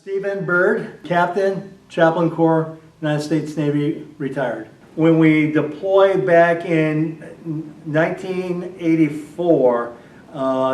Stephen Bird, Captain, Chaplain Corps, United States Navy, retired. When we deployed back in 1984,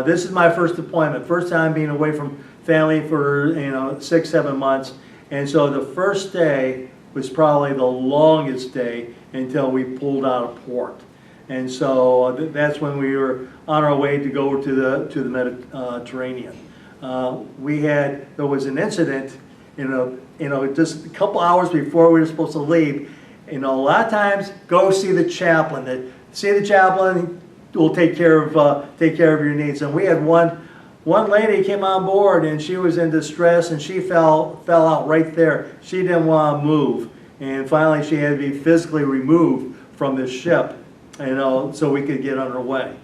this is my first deployment, first time being away from family for 6-7 months, and so the first day was probably the longest day until we pulled out of port. And so that's when we were on our way to go to the Mediterranean. There was an incident, just a couple hours before we were supposed to leave. A lot of times, go see the chaplain. See the chaplain will take care of your needs. And we had one lady came on board, and she was in distress, and she fell out right there. She didn't want to move, and finally she had to be physically removed from the ship, so we could get underway.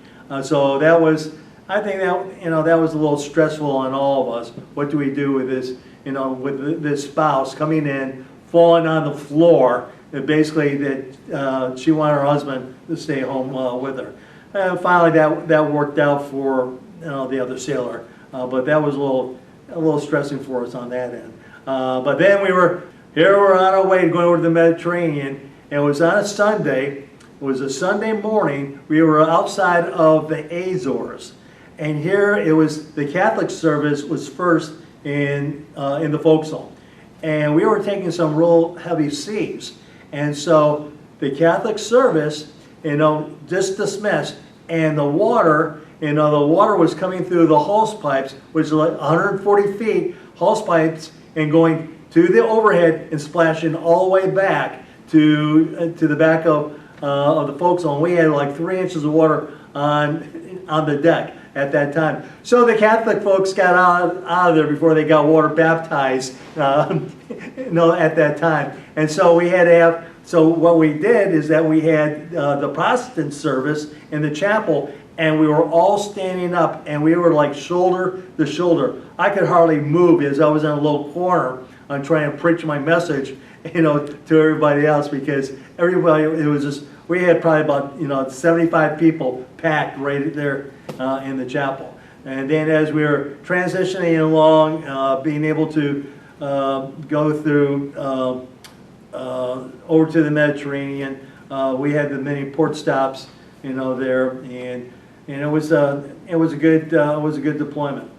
So that was, I think that was a little stressful on all of us. What do we do with this, with this spouse coming in, falling on the floor, and basically that she wanted her husband to stay home with her. And finally that worked out for the other sailor, but that was a little stressing for us on that end. But then we're on our way going over to the Mediterranean, and it was on a Sunday. It was a Sunday morning. We were outside of the Azores, and here it was the Catholic service was first in the forecastle, and we were taking some real heavy seas, and so the Catholic service, just dismissed, and the water, the water was coming through the hose pipes, which is like 140 feet hose pipes, and going to the overhead and splashing all the way back to the back of the forecastle. And we had like 3 inches of water on the deck at that time. So the Catholic folks got out of there before they got water baptized at that time. And so we had to have, so what we did is that we had the Protestant service in the chapel, and we were all standing up, and we were like shoulder to shoulder. I could hardly move as I was in a little corner on trying to preach my message, to everybody else, because everybody, it was just, we had probably about 75 people packed right there in the chapel. And then as we were transitioning along, being able to go through over to the Mediterranean, we had the many port stops, there, and it was a good deployment.